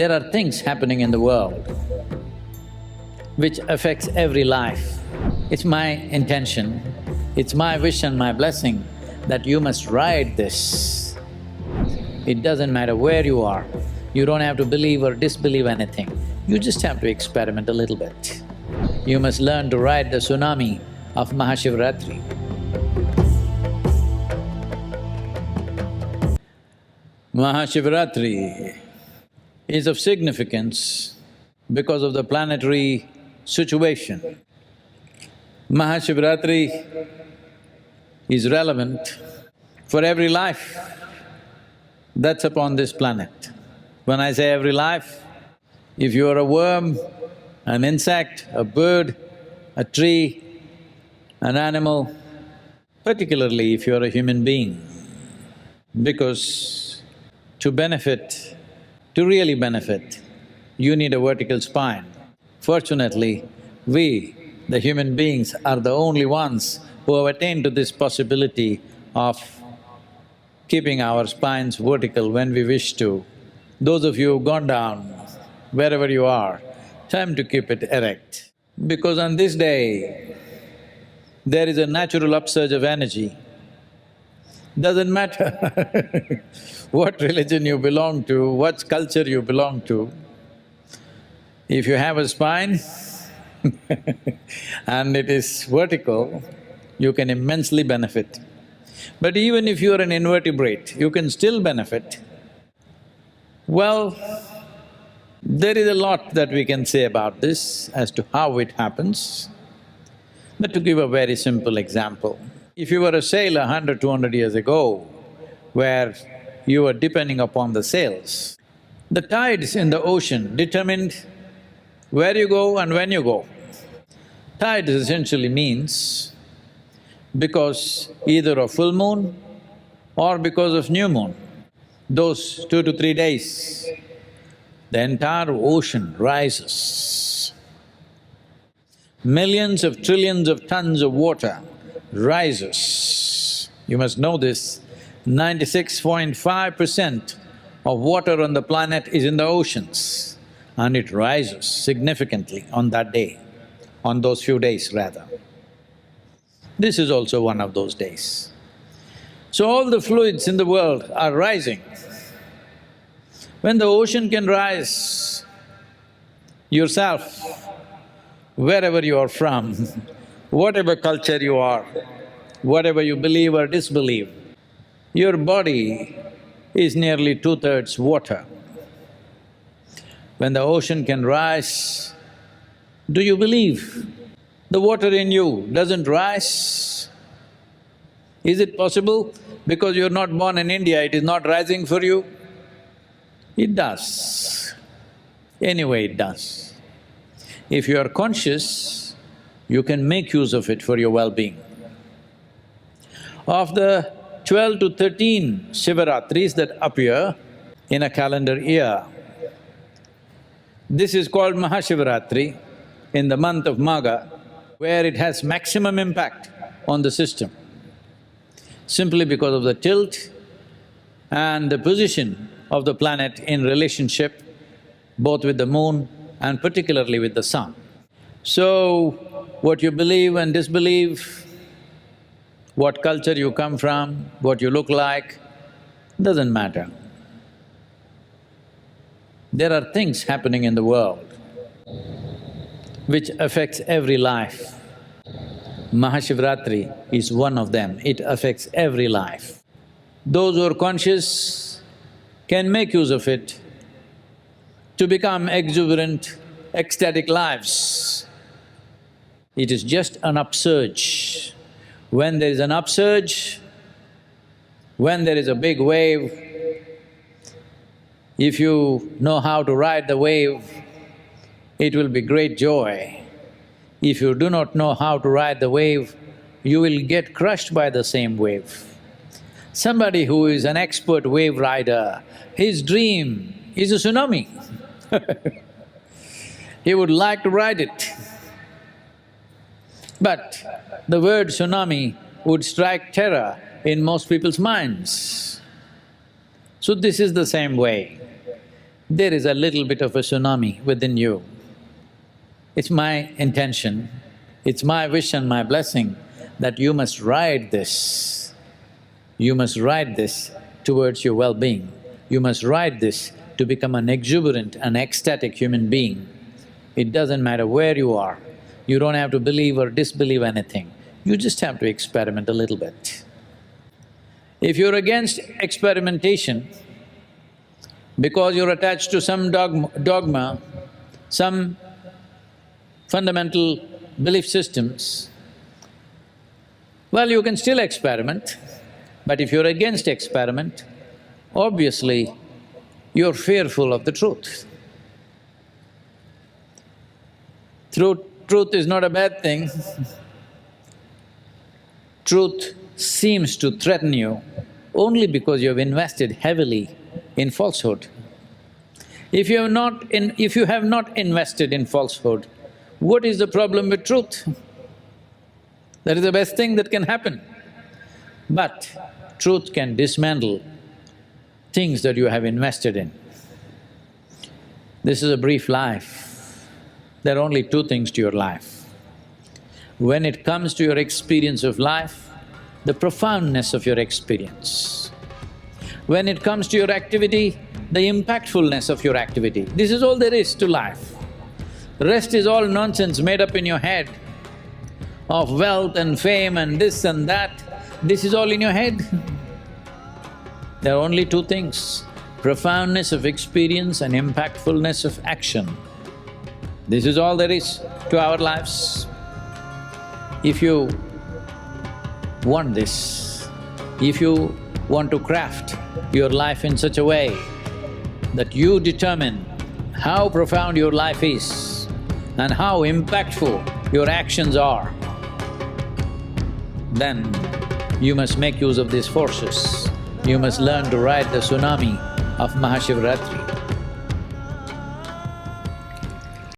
There are things happening in the world which affects every life. It's my intention, it's my wish and my blessing that you must ride this. It doesn't matter where you are, you don't have to believe or disbelieve anything, you just have to experiment a little bit. You must learn to ride the tsunami of Maha Shivratri. Maha Shivratri is of significance because of the planetary situation. Maha Shivratri is relevant for every life that's upon this planet. When I say every life, if you are a worm, an insect, a bird, a tree, an animal, particularly if you are a human being, because to benefit, to really benefit, you need a vertical spine. Fortunately, we, the human beings, are the only ones who have attained to this possibility of keeping our spines vertical when we wish to. Those of you who've gone down, wherever you are, time to keep it erect. Because on this day, there is a natural upsurge of energy. Doesn't matter what religion you belong to, what culture you belong to, if you have a spine and it is vertical, you can immensely benefit. But even if you are an invertebrate, you can still benefit. Well, there is a lot that we can say about this as to how it happens. But to give a very simple example, if you were a sailor 100, 200 years ago, where you were depending upon the sails, the tides in the ocean determined where you go and when you go. Tides essentially means because either of full moon or because of new moon, those 2 to 3 days, the entire ocean rises. Millions of trillions of tons of water rises. You must know this, 96.5% of water on the planet is in the oceans and it rises significantly on that day, on those few days rather. This is also one of those days. So all the fluids in the world are rising. When the ocean can rise, yourself, wherever you are from, whatever culture you are, whatever you believe or disbelieve, your body is nearly 2/3 water. When the ocean can rise, do you believe the water in you doesn't rise? Is it possible because you're not born in India, it is not rising for you? It does. Anyway, it does. If you are conscious, you can make use of it for your well-being. Of the 12 to 13 Shivaratris that appear in a calendar year, this is called Maha Shivratri in the month of Magha, where it has maximum impact on the system, simply because of the tilt and the position of the planet in relationship both with the moon and particularly with the sun. So, what you believe and disbelieve, what culture you come from, what you look like, doesn't matter. There are things happening in the world which affects every life. Maha Shivratri is one of them, it affects every life. Those who are conscious can make use of it to become exuberant, ecstatic lives. It is just an upsurge. When there is an upsurge, when there is a big wave, if you know how to ride the wave, it will be great joy. If you do not know how to ride the wave, you will get crushed by the same wave. Somebody who is an expert wave rider, his dream is a tsunami he would like to ride it. But the word tsunami would strike terror in most people's minds. So this is the same way. there is a little bit of a tsunami within you. It's my intention, it's my wish and my blessing that you must ride this. You must ride this towards your well-being. You must ride this to become an exuberant and ecstatic human being. It doesn't matter where you are, you don't have to believe or disbelieve anything, you just have to experiment a little bit. If you're against experimentation because you're attached to some dogma, some fundamental belief systems, well, you can still experiment, but if you're against experiment, obviously you're fearful of the truth. Truth is not a bad thing. Truth seems to threaten you only because you've invested heavily in falsehood. If you have not invested in falsehood, what is the problem with truth? That is the best thing that can happen. But truth can dismantle things that you have invested in. This is a brief life. There are only two things to your life. When it comes to your experience of life, the profoundness of your experience. When it comes to your activity, the impactfulness of your activity. This is all there is to life. The rest is all nonsense made up in your head of wealth and fame and this and that. This is all in your head. There are only two things, profoundness of experience and impactfulness of action. This is all there is to our lives. If you want this, if you want to craft your life in such a way that you determine how profound your life is and how impactful your actions are, then you must make use of these forces. You must learn to ride the tsunami of Maha Shivratri.